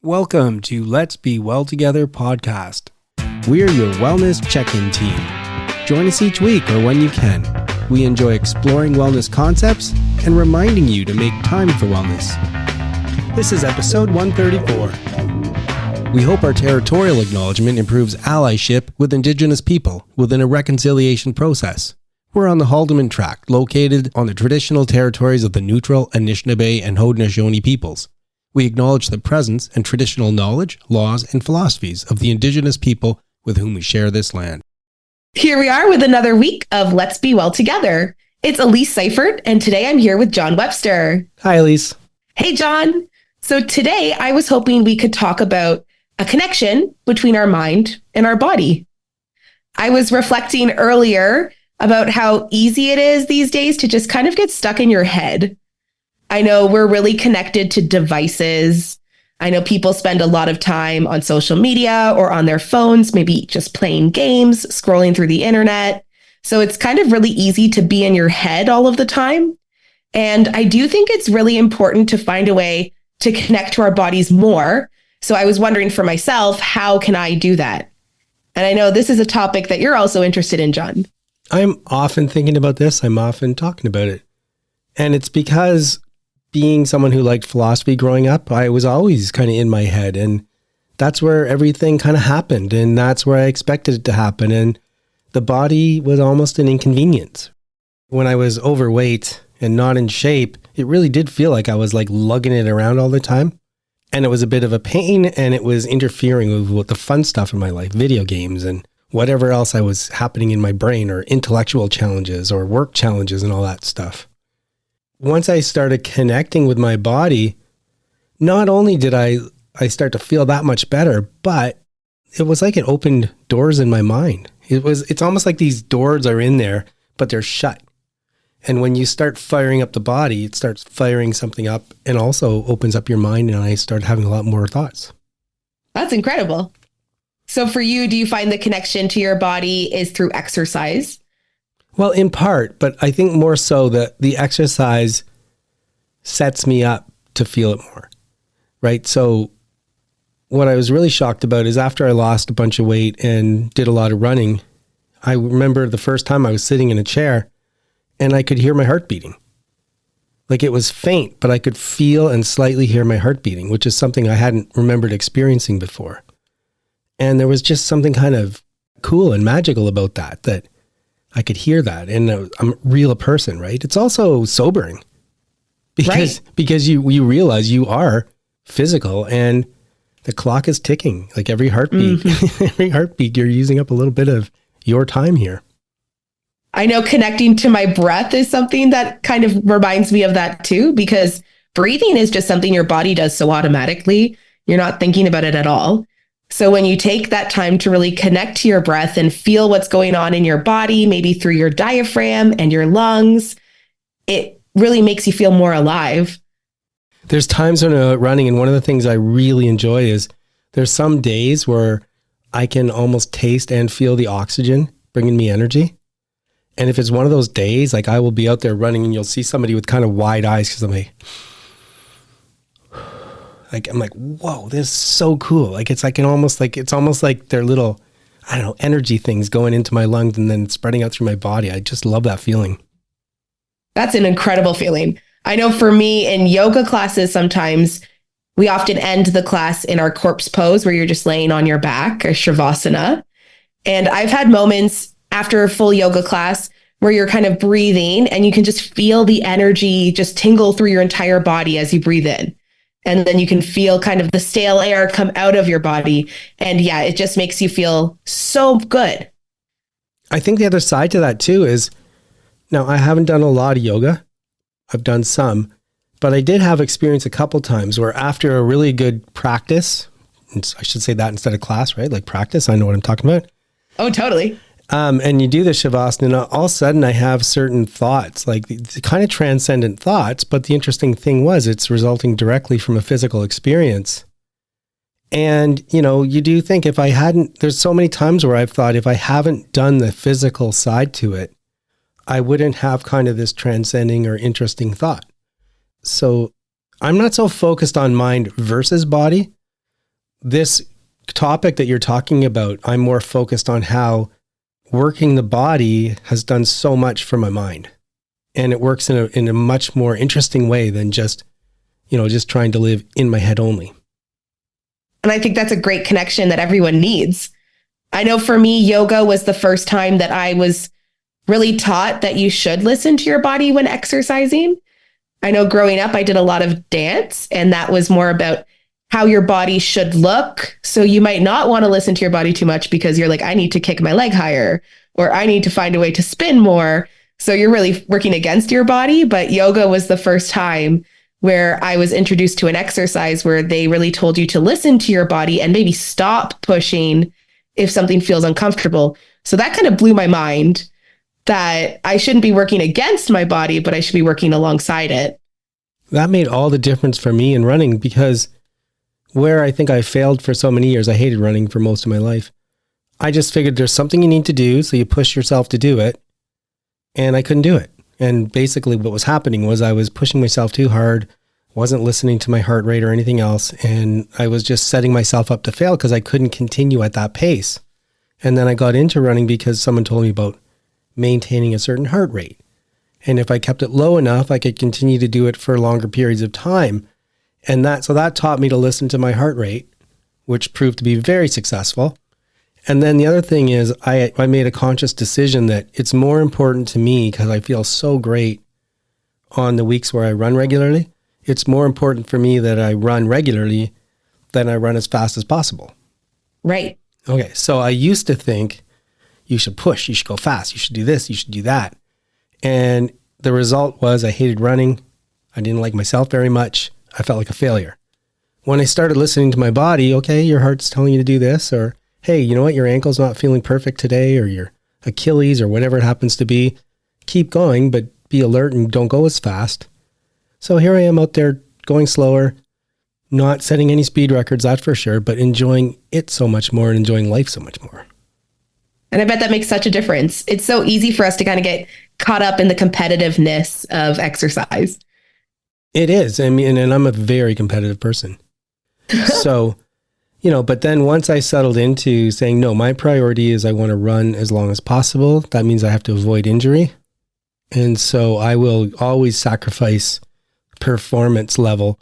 Welcome to Let's Be Well Together podcast. We're your wellness check-in team. Join us each week or when you can. We enjoy exploring wellness concepts and reminding you to make time for wellness. This is episode 134. We hope our territorial acknowledgement improves allyship with Indigenous people within a reconciliation process. We're on the Haldeman Tract, located on the traditional territories of the Neutral, Anishinaabe, and Haudenosaunee peoples. We acknowledge the presence and traditional knowledge, laws, and philosophies of the Indigenous people with whom we share this land. Here we are with another week of Let's Be Well Together. It's Elise Seifert, and today I'm here with John Webster. Hi, Elise. Hey, John. So today I was hoping we could talk about a connection between our mind and our body. I was reflecting earlier about how easy it is these days to just kind of get stuck in your head. I know we're really connected to devices. I know people spend a lot of time on social media or on their phones, maybe just playing games, scrolling through the internet. So it's kind of really easy to be in your head all of the time. And I do think it's really important to find a way to connect to our bodies more. So I was wondering for myself, how can I do that? And I know this is a topic that you're also interested in, John. I'm often thinking about this. I'm often talking about it. And it's because being someone who liked philosophy growing up, I was always kind of in my head, and that's where everything kind of happened, and that's where I expected it to happen, and the body was almost an inconvenience. When I was overweight and not in shape, it really did feel like I was like lugging it around all the time, and it was a bit of a pain, and it was interfering with the fun stuff in my life, video games and whatever else I was happening in my brain, or intellectual challenges or work challenges and all that stuff. Once I started connecting with my body, not only did I start to feel that much better, but it was like it opened doors in my mind. It's almost like these doors are in there, but they're shut. And when you start firing up the body, it starts firing something up and also opens up your mind, and I started having a lot more thoughts. That's incredible. So for you, do you find the connection to your body is through exercise? Well, in part, but I think more so that the exercise sets me up to feel it more, right? So what I was really shocked about is after I lost a bunch of weight and did a lot of running, I remember the first time I was sitting in a chair and I could hear my heart beating. Like it was faint, but I could feel and slightly hear my heart beating, which is something I hadn't remembered experiencing before. And there was just something kind of cool and magical about that I could hear that, and I'm a real person, right? It's also sobering because you realize you are physical and the clock is ticking. Like every heartbeat, every heartbeat, you're using up a little bit of your time here. I know connecting to my breath is something that kind of reminds me of that too, because breathing is just something your body does so automatically. You're not thinking about it at all. So when you take that time to really connect to your breath and feel what's going on in your body, maybe through your diaphragm and your lungs, it really makes you feel more alive. There's times when I'm running, and one of the things I really enjoy is there's some days where I can almost taste and feel the oxygen bringing me energy. And if it's one of those days, like I will be out there running and you'll see somebody with kind of wide eyes because I'm like, whoa, this is so cool. Like it's almost like their little, I don't know, energy things going into my lungs and then spreading out through my body. I just love that feeling. That's an incredible feeling. I know for me in yoga classes, sometimes we often end the class in our corpse pose where you're just laying on your back, or shavasana. And I've had moments after a full yoga class where you're kind of breathing and you can just feel the energy just tingle through your entire body as you breathe in. And then you can feel kind of the stale air come out of your body. And yeah, it just makes you feel so good. I think the other side to that too is, now I haven't done a lot of yoga. I've done some, but I did have experience a couple times where after a really good practice, and I should say that instead of class, right? Like practice, I know what I'm talking about. Oh, totally. And you do the shavasana, and all of a sudden I have certain thoughts, like the kind of transcendent thoughts. But the interesting thing was it's resulting directly from a physical experience. And, you do think there's so many times where I've thought if I haven't done the physical side to it, I wouldn't have kind of this transcending or interesting thought. So I'm not so focused on mind versus body, this topic that you're talking about, I'm more focused on how working the body has done so much for my mind. And it works in a much more interesting way than just trying to live in my head only. And I think that's a great connection that everyone needs. I know for me, yoga was the first time that I was really taught that you should listen to your body when exercising. I know growing up, I did a lot of dance, and that was more about how your body should look. So you might not want to listen to your body too much because you're like, I need to kick my leg higher, or I need to find a way to spin more. So you're really working against your body. But yoga was the first time where I was introduced to an exercise where they really told you to listen to your body and maybe stop pushing if something feels uncomfortable. So that kind of blew my mind that I shouldn't be working against my body, but I should be working alongside it. That made all the difference for me in running, because where I think I failed for so many years, I hated running for most of my life. I just figured there's something you need to do, so you push yourself to do it. And I couldn't do it. And basically what was happening was I was pushing myself too hard, wasn't listening to my heart rate or anything else. And I was just setting myself up to fail because I couldn't continue at that pace. And then I got into running because someone told me about maintaining a certain heart rate. And if I kept it low enough, I could continue to do it for longer periods of time. And that taught me to listen to my heart rate, which proved to be very successful. And then the other thing is I made a conscious decision that it's more important to me, because I feel so great on the weeks where I run regularly. It's more important for me that I run regularly than I run as fast as possible. Right. Okay. So I used to think you should push, you should go fast, you should do this, you should do that. And the result was I hated running. I didn't like myself very much. I felt like a failure. When I started listening to my body, okay, your heart's telling you to do this, or hey, you know what, your ankle's not feeling perfect today, or your Achilles, or whatever it happens to be, keep going, but be alert and don't go as fast. So here I am out there going slower, not setting any speed records, that's for sure, but enjoying it so much more and enjoying life so much more. And I bet that makes such a difference. It's so easy for us to kind of get caught up in the competitiveness of exercise. It is. I mean, and I'm a very competitive person. So, but then once I settled into saying, no, my priority is I want to run as long as possible. That means I have to avoid injury. And so I will always sacrifice performance level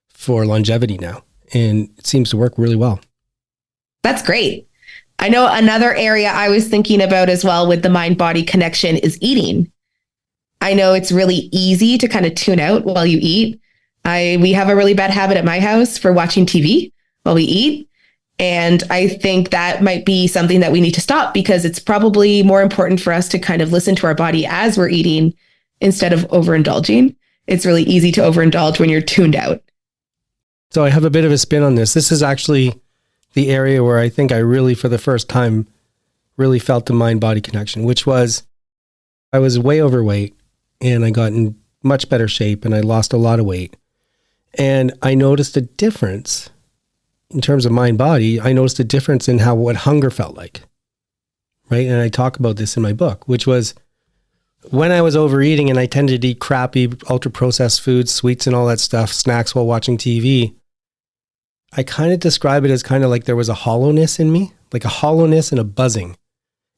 for longevity now. And it seems to work really well. That's great. I know another area I was thinking about as well with the mind-body connection is eating. I know it's really easy to kind of tune out while you eat. We have a really bad habit at my house for watching TV while we eat. And I think that might be something that we need to stop, because it's probably more important for us to kind of listen to our body as we're eating instead of overindulging. It's really easy to overindulge when you're tuned out. So I have a bit of a spin on this. This is actually the area where I think I really, for the first time, really felt the mind-body connection, which was I was way overweight and I got in much better shape and I lost a lot of weight. And I noticed a difference in terms of mind-body. I noticed a difference in what hunger felt like, right? And I talk about this in my book, which was when I was overeating and I tended to eat crappy, ultra-processed foods, sweets and all that stuff, snacks while watching TV, I kind of describe it as kind of like there was a hollowness in me, like a hollowness and a buzzing.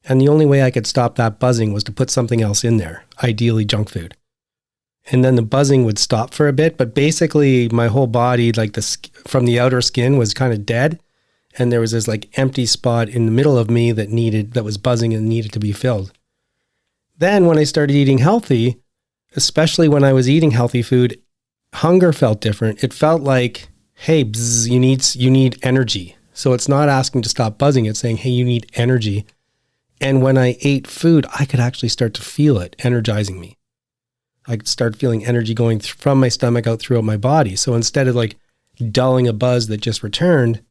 And the only way I could stop that buzzing was to put something else in there, ideally junk food. And then the buzzing would stop for a bit, but basically my whole body, like from the outer skin, was kind of dead. And there was this like empty spot in the middle of me that was buzzing and needed to be filled. Then when I started eating healthy, especially when I was eating healthy food, hunger felt different. It felt like, hey, bzz, you need energy. So it's not asking to stop buzzing. It's saying, hey, you need energy. And when I ate food, I could actually start to feel it energizing me. I could start feeling energy going from my stomach out throughout my body. So instead of like dulling a buzz that just returned,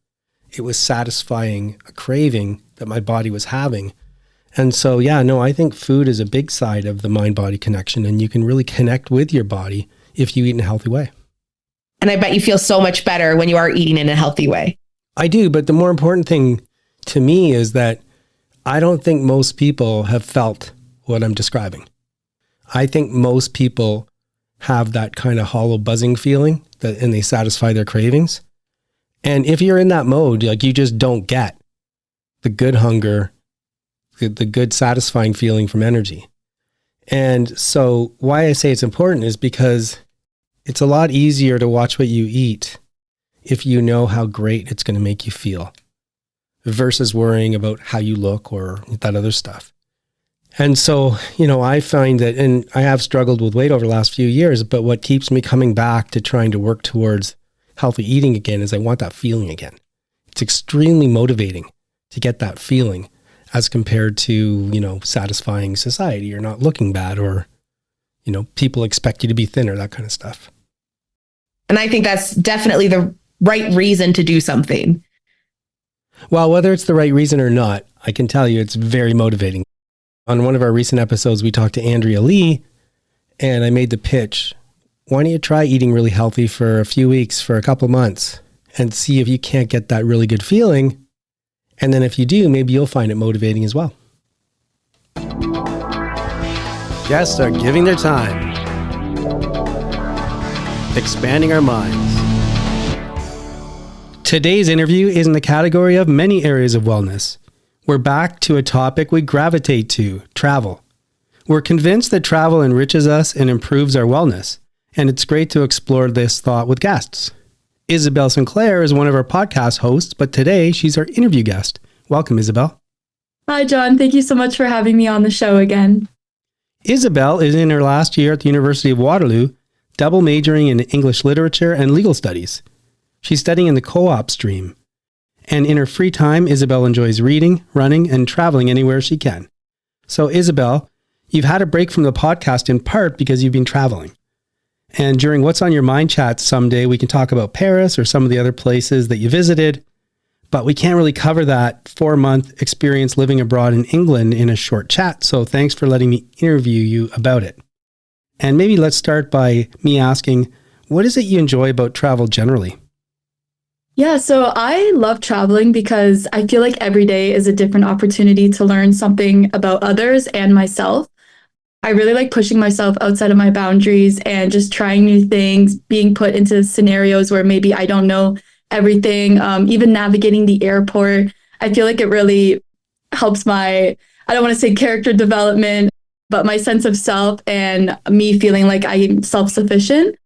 it was satisfying a craving that my body was having. And so, I think food is a big side of the mind-body connection, and you can really connect with your body if you eat in a healthy way. And I bet you feel so much better when you are eating in a healthy way. I do, but the more important thing to me is that I don't think most people have felt what I'm describing. I think most people have that kind of hollow buzzing feeling and they satisfy their cravings. And if you're in that mode, like you just don't get the good hunger, the good satisfying feeling from energy. And so why I say it's important is because it's a lot easier to watch what you eat if you know how great it's going to make you feel versus worrying about how you look or that other stuff. And so, I find that, and I have struggled with weight over the last few years, but what keeps me coming back to trying to work towards healthy eating again is I want that feeling again. It's extremely motivating to get that feeling as compared to, satisfying society or not looking bad or, people expect you to be thinner, that kind of stuff. And I think that's definitely the right reason to do something. Well, whether it's the right reason or not, I can tell you it's very motivating. On one of our recent episodes, we talked to Andrea Lee, and I made the pitch. Why don't you try eating really healthy for a few weeks, for a couple months, and see if you can't get that really good feeling. And then if you do, maybe you'll find it motivating as well. Guests are giving their time, expanding our minds. Today's interview is in the category of many areas of wellness. We're back to a topic we gravitate to, travel. We're convinced that travel enriches us and improves our wellness, and it's great to explore this thought with guests. Isabelle Sinclair is one of our podcast hosts, but today she's our interview guest. Welcome, Isabelle. Hi, John. Thank you so much for having me on the show again. Isabelle is in her last year at the University of Waterloo, double majoring in English literature and legal studies. She's studying in the co-op stream. And in her free time, Isabelle enjoys reading, running, and traveling anywhere she can. So, Isabelle, you've had a break from the podcast in part because you've been traveling. And during What's on Your Mind chats someday, we can talk about Paris or some of the other places that you visited, but we can't really cover that 4-month experience living abroad in England in a short chat. So thanks for letting me interview you about it. And maybe let's start by me asking, what is it you enjoy about travel generally? Yeah, so I love traveling because I feel like every day is a different opportunity to learn something about others and myself. I really like pushing myself outside of my boundaries and just trying new things, being put into scenarios where maybe I don't know everything, even navigating the airport. I feel like it really helps I don't want to say character development, but my sense of self and me feeling like I'm self-sufficient.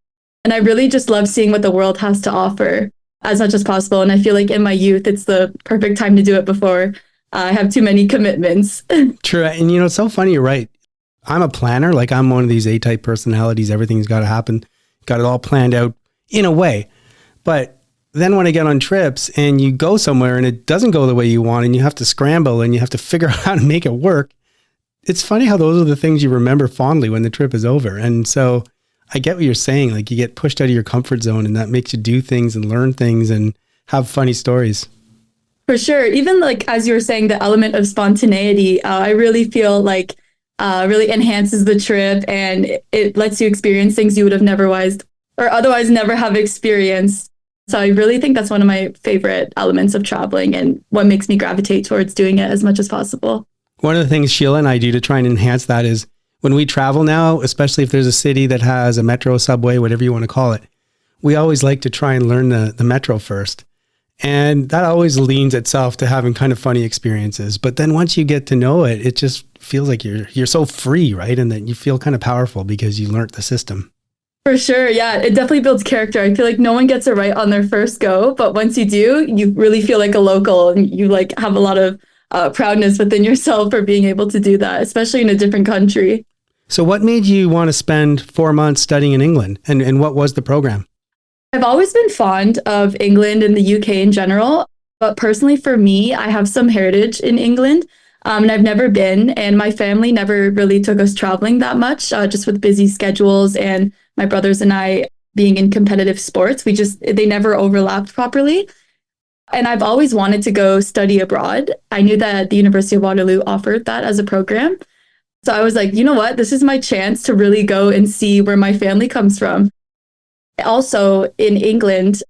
And I really just love seeing what the world has to offer as much as possible. And I feel like in my youth, it's the perfect time to do it before I have too many commitments. True. And it's so funny. You're right. I'm a planner. Like I'm one of these A-type personalities. Everything's got to happen. Got it all planned out in a way. But then when I get on trips and you go somewhere and it doesn't go the way you want and you have to scramble and you have to figure out how to make it work, it's funny how those are the things you remember fondly when the trip is over. And so I get what you're saying. Like you get pushed out of your comfort zone and that makes you do things and learn things and have funny stories. For sure. Even like, as you were saying, the element of spontaneity, I really feel like really enhances the trip and it lets you experience things you would have otherwise never have experienced. So I really think that's one of my favorite elements of traveling and what makes me gravitate towards doing it as much as possible. One of the things Sheila and I do to try and enhance that is when we travel now, especially if there's a city that has a metro, subway, whatever you want to call it, we always like to try and learn the metro first. And that always leans itself to having kind of funny experiences. But then once you get to know it, it just feels like you're so free, right? And that you feel kind of powerful because you learned the system. For sure. Yeah, it definitely builds character. I feel like no one gets it right on their first go. But once you do, you really feel like a local and you like have a lot of proudness within yourself for being able to do that, especially in a different country. So what made you want to spend 4 months studying in England? And what was the program? I've always been fond of England and the UK in general. But personally, for me, I have some heritage in England and I've never been. And my family never really took us traveling that much, just with busy schedules and my brothers and I being in competitive sports. They never overlapped properly. And I've always wanted to go study abroad. I knew that the University of Waterloo offered that as a program. So I was like, you know what, this is my chance to really go and see where my family comes from. Also in England,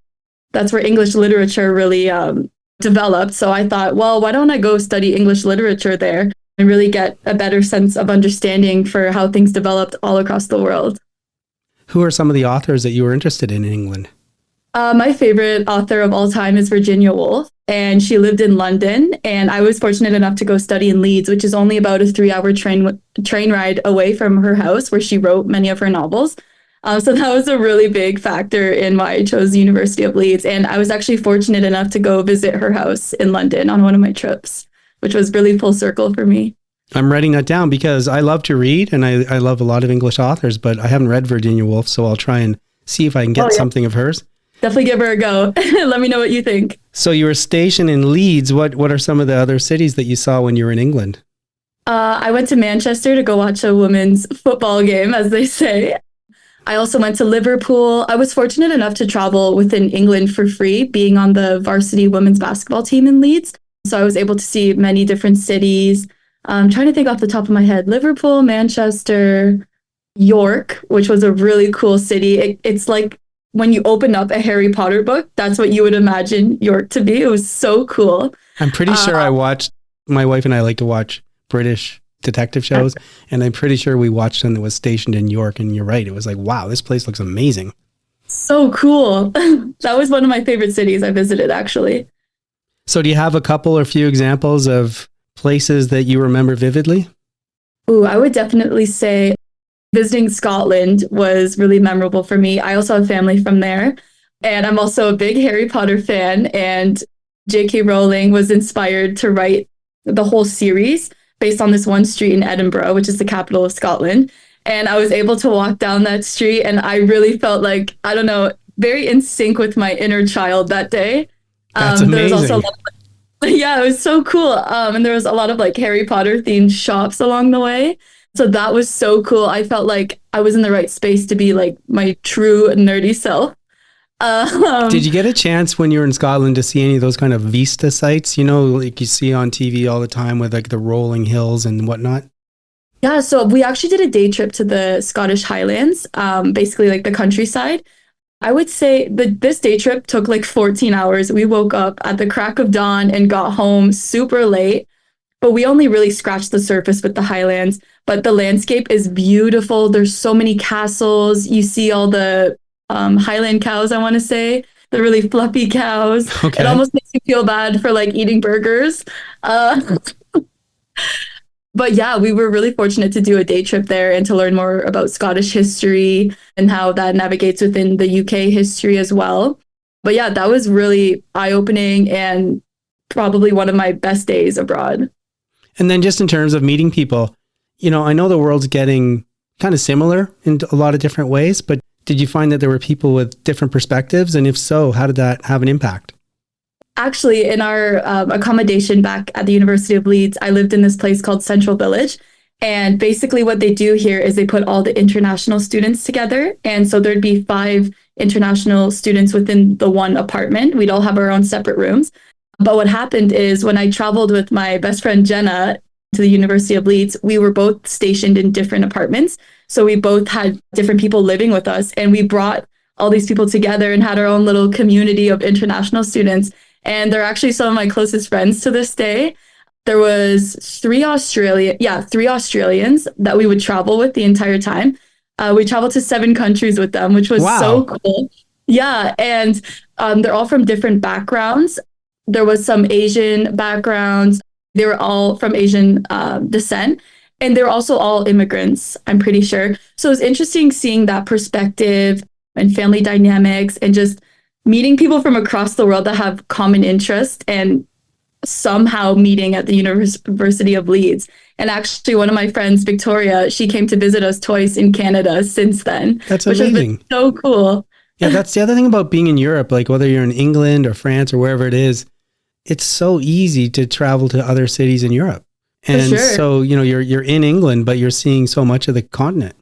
that's where English literature really developed. So I thought, well, why don't I go study English literature there and really get a better sense of understanding for how things developed all across the world. Who are some of the authors that you were interested in England? My favorite author of all time is Virginia Woolf, and she lived in London. And I was fortunate enough to go study in Leeds, which is only about a 3 hour train ride away from her house, where she wrote many of her novels. So that was a really big factor in why I chose the University of Leeds. And I was actually fortunate enough to go visit her house in London on one of my trips, which was really full circle for me. I'm writing that down because I love to read and I love a lot of English authors, but I haven't read Virginia Woolf, so I'll try and see if I can get something of hers. Definitely give her a go. Let me know what you think. So you were stationed in Leeds. What are some of the other cities that you saw when you were in England? I went to Manchester to go watch a women's football game, as they say. I also went to Liverpool. I was fortunate enough to travel within England for free, being on the varsity women's basketball team in Leeds. So I was able to see many different cities. I'm trying to think off the top of my head. Liverpool, Manchester, York, which was a really cool city. It's like when you open up a Harry Potter book, that's what you would imagine York to be. It was so cool. I'm pretty sure my wife and I like to watch British detective shows, and I'm pretty sure we watched one that was stationed in York, and you're right. It was like, wow, this place looks amazing. So cool. That was one of my favorite cities I visited, actually. So do you have a couple or few examples of places that you remember vividly? Ooh, I would definitely say visiting Scotland was really memorable for me. I also have family from there, and I'm also a big Harry Potter fan, and J.K. Rowling was inspired to write the whole series based on this one street in Edinburgh, which is the capital of Scotland. And I was able to walk down that street, and I really felt like, I don't know, very in sync with my inner child that day. That's amazing. There was also yeah, it was so cool. And there was a lot of like Harry Potter themed shops along the way. So that was so cool. I felt like I was in the right space to be like my true nerdy self. Did you get a chance when you were in Scotland to see any of those kind of vista sites, like you see on TV all the time with like the rolling hills and whatnot? Yeah, so we actually did a day trip to the Scottish Highlands, basically like the countryside. I would say that this day trip took like 14 hours. We woke up at the crack of dawn and got home super late, but we only really scratched the surface with the Highlands. But the landscape is beautiful. There's so many castles. You see all the Highland cows, I want to say. The really fluffy cows. Okay. It almost makes you feel bad for like eating burgers. But yeah, we were really fortunate to do a day trip there and to learn more about Scottish history and how that navigates within the UK history as well. But yeah, that was really eye-opening and probably one of my best days abroad. And then just in terms of meeting people, I know the world's getting kind of similar in a lot of different ways, but did you find that there were people with different perspectives? And if so, how did that have an impact? Actually, in our accommodation back at the University of Leeds, I lived in this place called Central Village. And basically what they do here is they put all the international students together. And so there'd be 5 international students within the one apartment. We'd all have our own separate rooms. But what happened is when I traveled with my best friend, Jenna, to the University of Leeds, we were both stationed in different apartments. So we both had different people living with us. And we brought all these people together and had our own little community of international students. And they're actually some of my closest friends to this day. There was 3 Australians that we would travel with the entire time. We traveled to 7 countries with them, which was so cool. Yeah, and they're all from different backgrounds. There was some Asian backgrounds. They were all from Asian descent. And they were also all immigrants, I'm pretty sure. So it was interesting seeing that perspective and family dynamics and just meeting people from across the world that have common interests and somehow meeting at the University of Leeds. And actually, one of my friends, Victoria, she came to visit us twice in Canada since then. That's amazing. Which has been so cool. Yeah, that's the other thing about being in Europe, like whether you're in England or France or wherever it is, it's so easy to travel to other cities in Europe. And so, you're in England, but you're seeing so much of the continent.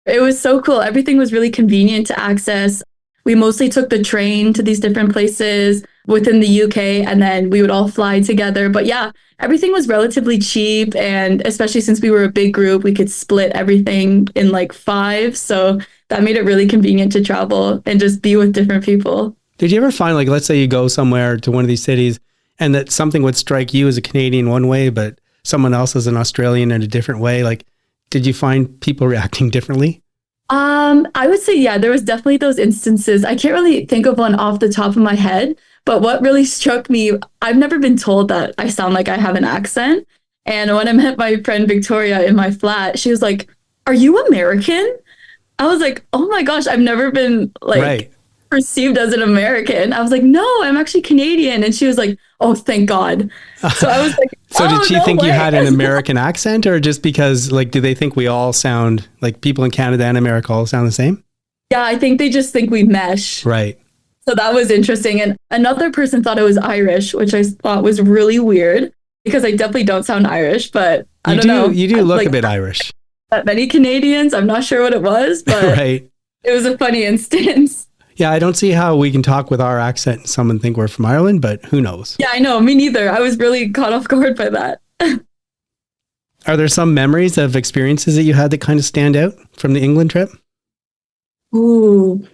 It was so cool. Everything was really convenient to access. We mostly took the train to these different places within the UK, and then we would all fly together. But yeah, everything was relatively cheap. And especially since we were a big group, we could split everything in like 5. So that made it really convenient to travel and just be with different people. Did you ever find, like, let's say you go somewhere to one of these cities and that something would strike you as a Canadian one way, but someone else as an Australian in a different way? Like, did you find people reacting differently? I would say, yeah, there was definitely those instances. I can't really think of one off the top of my head, but what really struck me, I've never been told that I sound like I have an accent. And when I met my friend Victoria in my flat, she was like, "Are you American?" I was like, "Oh my gosh, I've never been like Right. perceived as an American." I was like, "No, I'm actually Canadian." And she was like, "Oh, thank God." So I was like, So did "Oh, she no think you way." had an American accent, or just because like, do they think we all sound like people in Canada and America all sound the same? Yeah, I think they just think we mesh. Right. So that was interesting. And another person thought it was Irish, which I thought was really weird because I definitely don't sound Irish, but I don't know. You do look a Like bit Irish. that many Canadians, I'm not sure what it was, but Right. it was a funny instance. Yeah, I don't see how we can talk with our accent and someone think we're from Ireland, but who knows? Yeah, I know. Me neither. I was really caught off guard by that. Are there some memories of experiences that you had that kind of stand out from the England trip? Ooh.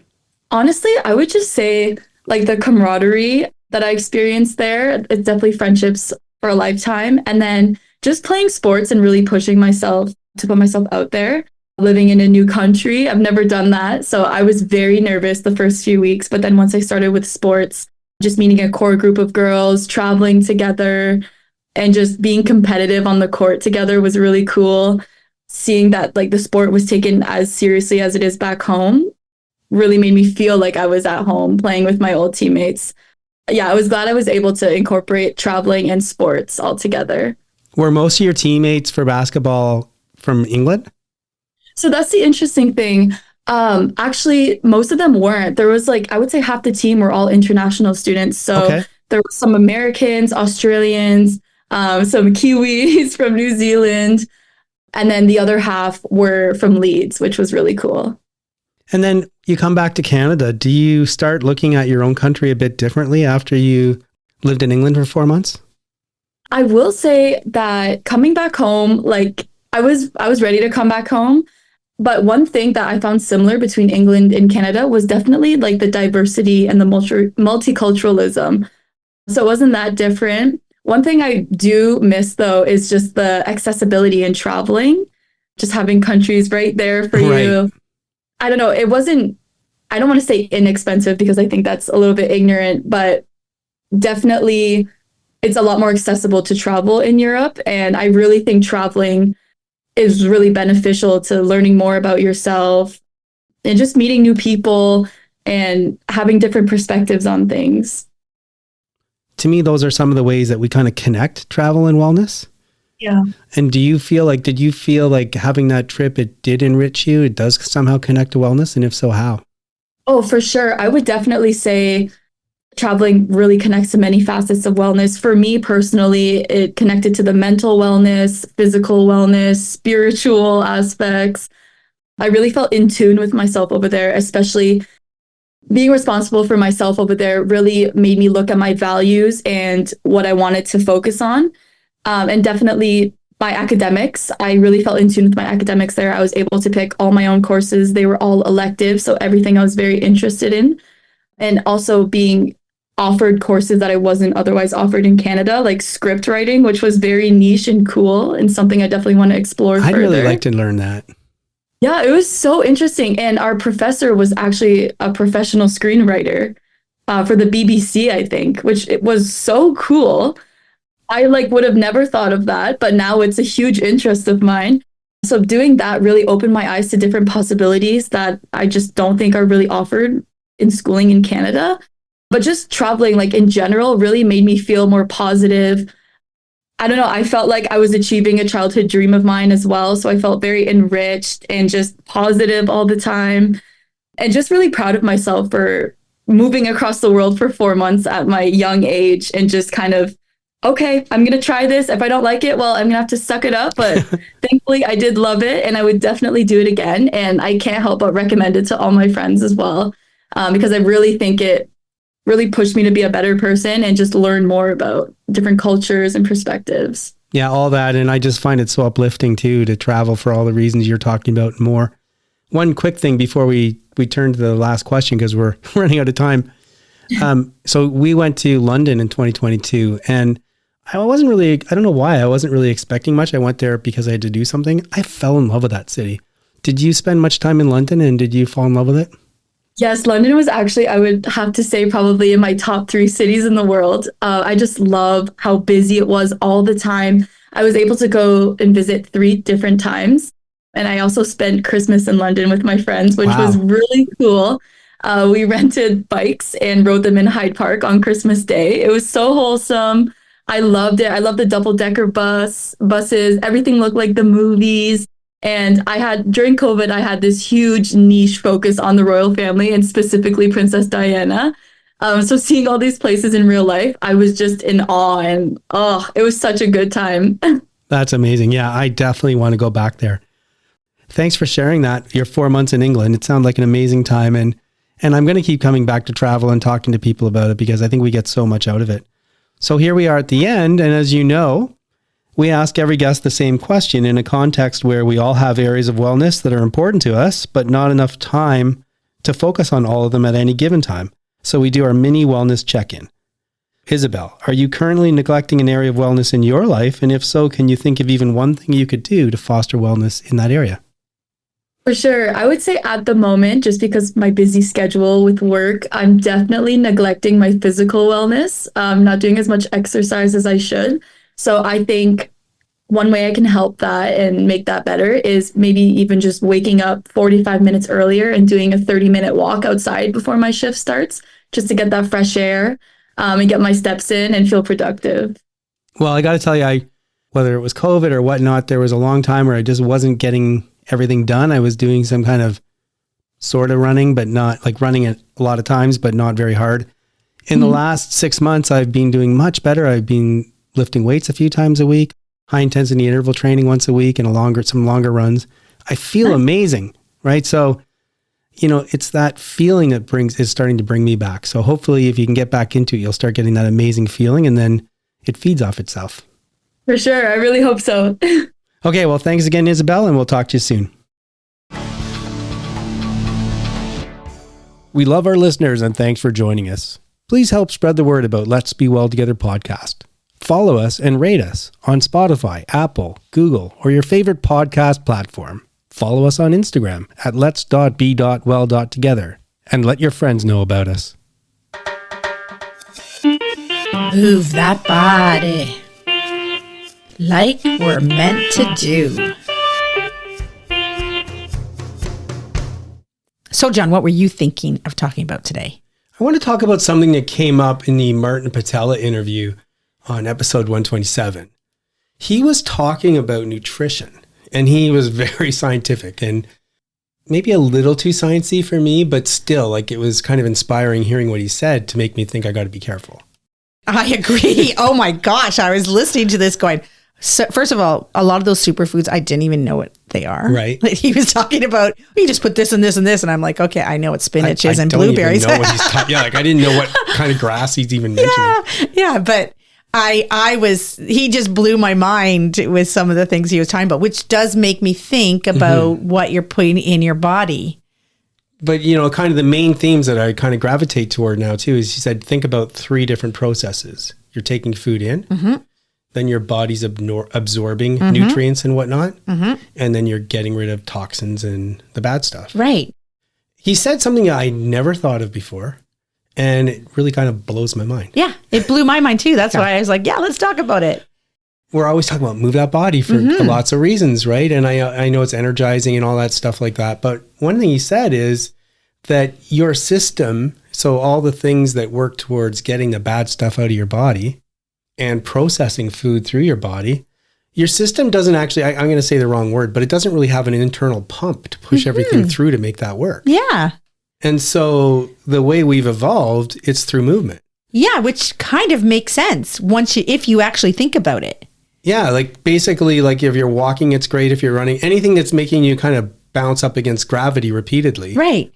Honestly, I would just say like the camaraderie that I experienced there, it's definitely friendships for a lifetime. And then just playing sports and really pushing myself to put myself out there. Living in a new country, I've never done that. So I was very nervous the first few weeks. But then once I started with sports, just meeting a core group of girls, traveling together, and just being competitive on the court together was really cool. Seeing that like the sport was taken as seriously as it is back home really made me feel like I was at home playing with my old teammates. Yeah, I was glad I was able to incorporate traveling and sports all together. Were most of your teammates for basketball from England? So that's the interesting thing. Actually, most of them weren't. There was like, I would say half the team were all international students. So Okay. there were some Americans, Australians, some Kiwis from New Zealand, and then the other half were from Leeds, which was really cool. And then you come back to Canada. Do you start looking at your own country a bit differently after you lived in England for 4 months? I will say that coming back home, like I was ready to come back home. But one thing that I found similar between England and Canada was definitely like the diversity and the multiculturalism. So it wasn't that different. One thing I do miss though is just the accessibility in traveling, just having countries right there for Right. you. I don't know, it wasn't, I don't want to say inexpensive because I think that's a little bit ignorant, but definitely it's a lot more accessible to travel in Europe. And I really think traveling is really beneficial to learning more about yourself and just meeting new people and having different perspectives on things. To me, those are some of the ways that we kind of connect travel and wellness. Yeah. And did you feel like having that trip, it did enrich you? It does somehow connect to wellness? And if so, how? Oh, for sure. I would definitely say traveling really connects to many facets of wellness. For me personally, it connected to the mental wellness, physical wellness, spiritual aspects. I really felt in tune with myself over there, especially being responsible for myself over there really made me look at my values and what I wanted to focus on. And definitely my academics, I really felt in tune with my academics there. I was able to pick all my own courses. They were all elective, so everything I was very interested in. And also being offered courses that I wasn't otherwise offered in Canada, like script writing, which was very niche and cool and something I definitely want to explore I'd further. really like to learn that. Yeah, it was so interesting. And our professor was actually a professional screenwriter for the BBC, I think, which it was so cool. I like would have never thought of that, but now it's a huge interest of mine. So doing that really opened my eyes to different possibilities that I just don't think are really offered in schooling in Canada. But just traveling, like in general, really made me feel more positive. I don't know, I felt like I was achieving a childhood dream of mine as well. So I felt very enriched and just positive all the time and just really proud of myself for moving across the world for 4 months at my young age and just kind of, okay, I'm going to try this. If I don't like it, well, I'm going to have to suck it up. But thankfully, I did love it and I would definitely do it again. And I can't help but recommend it to all my friends as well, because I really think it really pushed me to be a better person and just learn more about different cultures and perspectives. Yeah, all that. And I just find it so uplifting too, to travel for all the reasons you're talking about and more. One quick thing before we turn to the last question, because we're running out of time. So we went to London in 2022 and I don't know why, I wasn't really expecting much. I went there because I had to do something. I fell in love with that city. Did you spend much time in London and did you fall in love with it? Yes, London was actually, I would have to say, probably in my top 3 cities in the world. I just love how busy it was all the time. I was able to go and visit 3 different times. And I also spent Christmas in London with my friends, which was really cool. We rented bikes and rode them in Hyde Park on Christmas Day. It was so wholesome. I loved it. I loved the double-decker buses. Everything looked like the movies. And during COVID, I had this huge niche focus on the royal family and specifically Princess Diana. So seeing all these places in real life, I was just in awe and it was such a good time. That's amazing. Yeah, I definitely want to go back there. Thanks for sharing that. Your 4 months in England. It sounded like an amazing time. And I'm going to keep coming back to travel and talking to people about it because I think we get so much out of it. So here we are at the end. And as you know, we ask every guest the same question in a context where we all have areas of wellness that are important to us, but not enough time to focus on all of them at any given time. So we do our mini wellness check-in. Isabelle, are you currently neglecting an area of wellness in your life? And if so, can you think of even one thing you could do to foster wellness in that area? For sure. I would say at the moment, just because my busy schedule with work, I'm definitely neglecting my physical wellness. I'm not doing as much exercise as I should. So I think one way I can help that and make that better is maybe even just waking up 45 minutes earlier and doing a 30-minute walk outside before my shift starts, just to get that fresh air and get my steps in and feel productive. Well, I got to tell you, whether it was COVID or whatnot, there was a long time where I just wasn't getting everything done. I was doing some kind of sort of running, but not like running it a lot of times, but not very hard. In the last 6 months, I've been doing much better. I've been lifting weights a few times a week, high intensity interval training once a week, and some longer runs. I feel amazing, right? So, it's that feeling that is starting to bring me back. So hopefully if you can get back into it, you'll start getting that amazing feeling and then it feeds off itself. For sure. I really hope so. Okay. Well, thanks again, Isabelle, and we'll talk to you soon. We love our listeners and thanks for joining us. Please help spread the word about Let's Be Well Together podcast. Follow us and rate us on Spotify, Apple, Google, or your favorite podcast platform. Follow us on Instagram at lets.be.well.together and let your friends know about us. Move that body like we're meant to do. So, John, what were you thinking of talking about today? I want to talk about something that came up in the Martin Patella interview on episode 127. He was talking about nutrition and he was very scientific and maybe a little too sciencey for me, but still, like, it was kind of inspiring hearing what he said to make me think I got to be careful. I agree. Oh my gosh. I was listening to this going, so first of all, a lot of those superfoods, I didn't even know what they are. Right. Like he was talking about, you just put this and this and this. And I'm like, okay, I know what spinach is and blueberries. I don't even know what he's yeah, like I didn't know what kind of grass he's even mentioning. Yeah, but he just blew my mind with some of the things he was talking about, which does make me think about what you're putting in your body. But, kind of the main themes that I kind of gravitate toward now too, is he said, think about 3 different processes. You're taking food in, then your body's absorbing nutrients and whatnot, and then you're getting rid of toxins and the bad stuff. Right. He said something I never thought of before. And it really kind of blows my mind. Yeah, it blew my mind too. That's why I was like, yeah, let's talk about it. We're always talking about move that body for lots of reasons, right? And I know it's energizing and all that stuff like that. But one thing he said is that your system, so all the things that work towards getting the bad stuff out of your body and processing food through your body, your system doesn't actually, I'm going to say the wrong word, but it doesn't really have an internal pump to push everything through to make that work. Yeah. And so the way we've evolved, it's through movement. Yeah, which kind of makes sense if you actually think about it. Yeah, like basically, like if you're walking, it's great. If you're running, anything that's making you kind of bounce up against gravity repeatedly, right,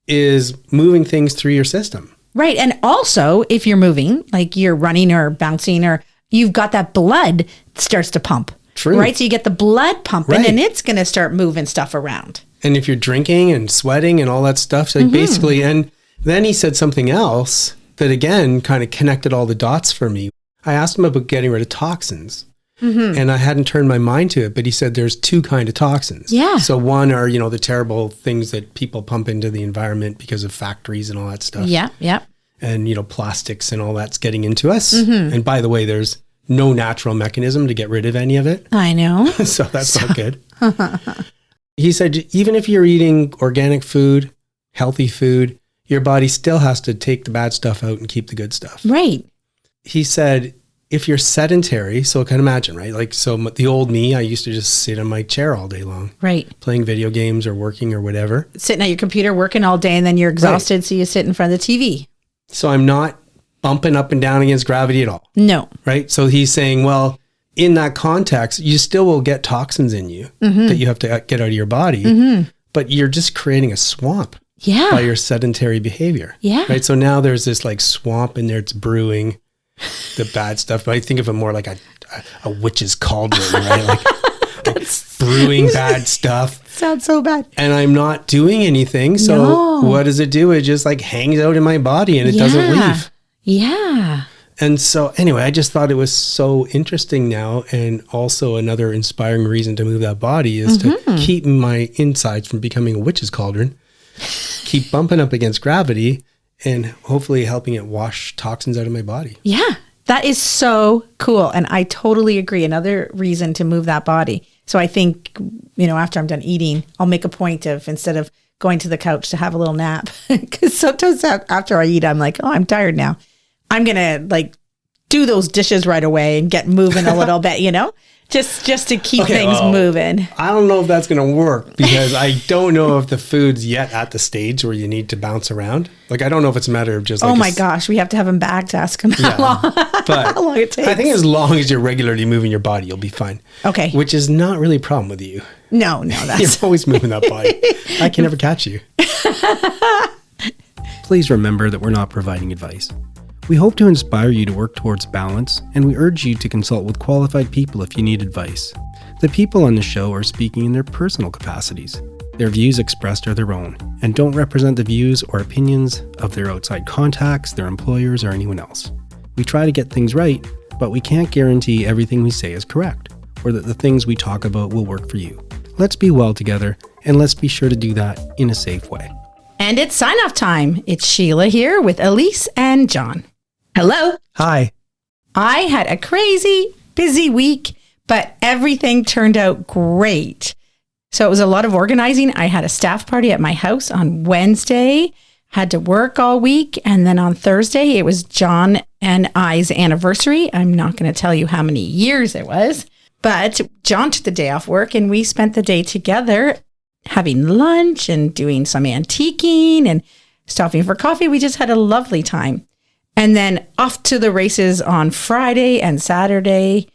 is moving things through your system. Right. And also, if you're moving, like you're running or bouncing, or you've got that blood starts to pump. True. Right. So you get the blood pumping and it's going to start moving stuff around. And if you're drinking and sweating and all that stuff, so basically, and then he said something else that again kind of connected all the dots for me. I asked him about getting rid of toxins. And I hadn't turned my mind to it, but he said there's two kind of toxins. Yeah. So one are, the terrible things that people pump into the environment because of factories and all that stuff. Yeah. Yeah. And, plastics and all that's getting into us. And by the way, there's no natural mechanism to get rid of any of it. I know. So that's not good. He said, even if you're eating organic food, healthy food, your body still has to take the bad stuff out and keep the good stuff. Right. He said, if you're sedentary, so I can imagine, right? Like, so the old me, I used to just sit in my chair all day long. Right. Playing video games or working or whatever. Sitting at your computer working all day and then you're exhausted. So you sit in front of the TV. So I'm not bumping up and down against gravity at all. No. Right. So he's saying, well, in that context, you still will get toxins in you that you have to get out of your body, but you're just creating a swamp by your sedentary behavior. Yeah. Right. So now there's this like swamp in there. It's brewing the bad stuff. But I think of it more like a witch's cauldron, right? Like brewing bad stuff. Sounds so bad. And I'm not doing anything. So what does it do? It just like hangs out in my body and it doesn't leave. Yeah. And so anyway, I just thought it was so interesting now. And also another inspiring reason to move that body is to keep my insides from becoming a witch's cauldron, keep bumping up against gravity, and hopefully helping it wash toxins out of my body. Yeah. That is so cool. And I totally agree. Another reason to move that body. So I think, after I'm done eating, I'll make a point of, instead of going to the couch, to have a little nap. Because sometimes after I eat, I'm like, oh, I'm tired now. I'm going to do those dishes right away and get moving a little bit, just to keep things moving. I don't know if that's going to work because I don't know if the food's yet at the stage where you need to bounce around. Like, I don't know if it's a matter of just oh my gosh, we have to have him back to ask him how long it takes. I think as long as you're regularly moving your body, you'll be fine. Okay. Which is not really a problem with you. No, that's... You're always moving that body. I can never catch you. Please remember that we're not providing advice. We hope to inspire you to work towards balance, and we urge you to consult with qualified people if you need advice. The people on the show are speaking in their personal capacities. Their views expressed are their own, and don't represent the views or opinions of their outside contacts, their employers, or anyone else. We try to get things right, but we can't guarantee everything we say is correct, or that the things we talk about will work for you. Let's be well together, and let's be sure to do that in a safe way. And it's sign-off time. It's Sheila here with Elise and John. Hello. Hi. I had a crazy busy week, but everything turned out great. So it was a lot of organizing. I had a staff party at my house on Wednesday, had to work all week. And then on Thursday, it was John and I's anniversary. I'm not going to tell you how many years it was, but John took the day off work and we spent the day together having lunch and doing some antiquing and stopping for coffee. We just had a lovely time. And then off to the races on Friday and Saturday.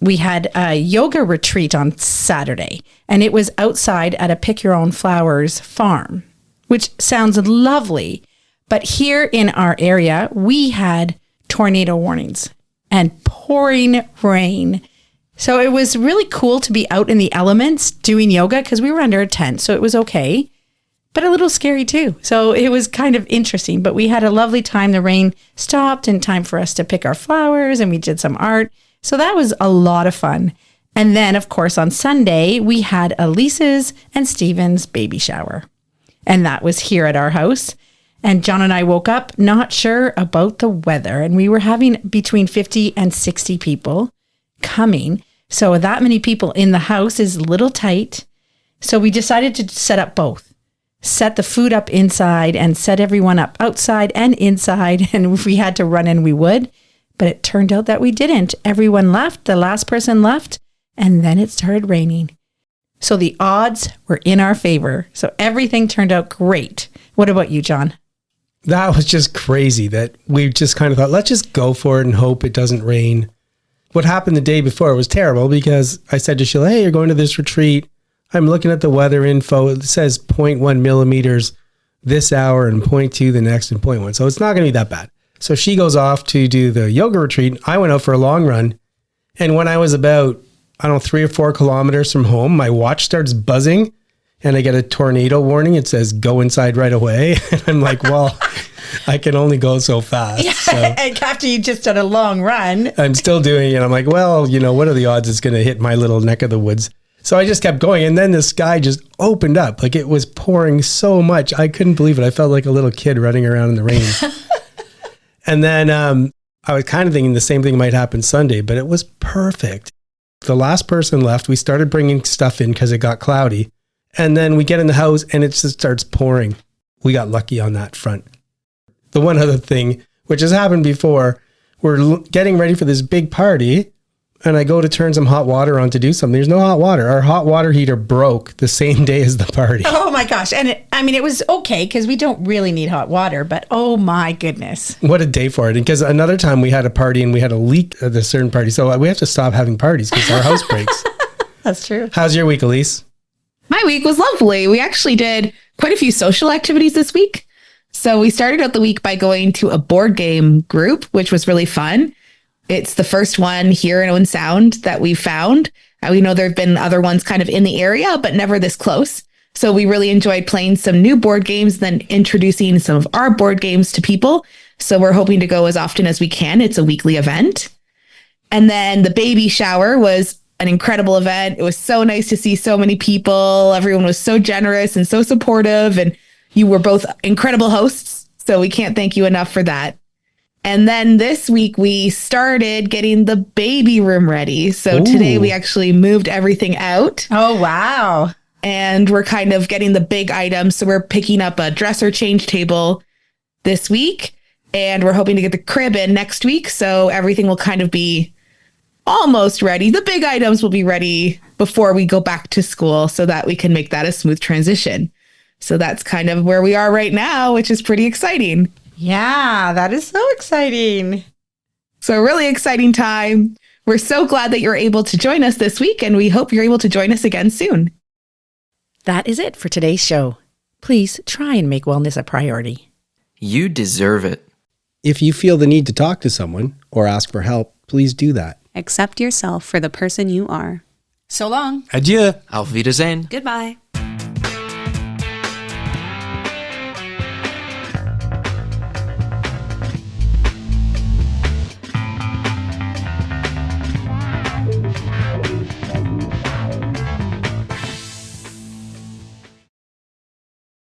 We had a yoga retreat on Saturday, and it was outside at a Pick Your Own Flowers farm, which sounds lovely. But here in our area, we had tornado warnings and pouring rain. So it was really cool to be out in the elements doing yoga because we were under a tent, so it was okay. But a little scary too. So it was kind of interesting, but we had a lovely time. The rain stopped and time for us to pick our flowers and we did some art. So that was a lot of fun. And then of course on Sunday, we had Elise's and Stephen's baby shower. And that was here at our house. And John and I woke up not sure about the weather. And we were having between 50 and 60 people coming. So that many people in the house is a little tight. So we decided to set up both. Set the food up inside and set everyone up outside and inside. And if we had to run in, we would. But it turned out that we didn't. Everyone left. The last person left. And then it started raining. So the odds were in our favor. So everything turned out great. What about you, John? That was just crazy that we just kind of thought, let's just go for it and hope it doesn't rain. What happened the day before was terrible because I said to Sheila, hey, you're going to this retreat. I'm looking at the weather info. It says 0.1 millimeters this hour and 0.2 the next and 0.1. So it's not going to be that bad. So she goes off to do the yoga retreat. I went out for a long run. And when I was about, 3 or 4 kilometers from home, my watch starts buzzing and I get a tornado warning. It says, go inside right away. And I'm like, well, I can only go so fast. Yeah, So and after you just done a long run. I'm still doing it. I'm like, well, what are the odds it's going to hit my little neck of the woods? So I just kept going. And then the sky just opened up. Like it was pouring so much. I couldn't believe it. I felt like a little kid running around in the rain. And then I was kind of thinking the same thing might happen Sunday, but it was perfect. The last person left. We started bringing stuff in because it got cloudy. And then we get in the house and it just starts pouring. We got lucky on that front. The one other thing, which has happened before, we're getting ready for this big party and I go to turn some hot water on to do something. There's no hot water. Our hot water heater broke the same day as the party. Oh my gosh. And it was okay because we don't really need hot water, but oh my goodness. What a day for it. And because another time we had a party and we had a leak at a certain party. So we have to stop having parties because our house breaks. That's true. How's your week, Elise? My week was lovely. We actually did quite a few social activities this week. So we started out the week by going to a board game group, which was really fun. It's the first one here in Owen Sound that we found. We know there have been other ones kind of in the area, but never this close. So we really enjoyed playing some new board games, then introducing some of our board games to people. So we're hoping to go as often as we can. It's a weekly event. And then the baby shower was an incredible event. It was so nice to see so many people. Everyone was so generous and so supportive. And you were both incredible hosts. So we can't thank you enough for that. And then this week we started getting the baby room ready. So today we actually moved everything out. Oh, wow. And we're kind of getting the big items. So we're picking up a dresser change table this week. And we're hoping to get the crib in next week. So everything will kind of be almost ready. The big items will be ready before we go back to school so that we can make that a smooth transition. So that's kind of where we are right now, which is pretty exciting. Yeah, that is so exciting. So a really exciting time. We're so glad that you're able to join us this week, and we hope you're able to join us again soon. That is it for today's show. Please try and make wellness a priority. You deserve it. If you feel the need to talk to someone or ask for help, please do that. Accept yourself for the person you are. So long. Adieu. Auf Wiedersehen. Goodbye.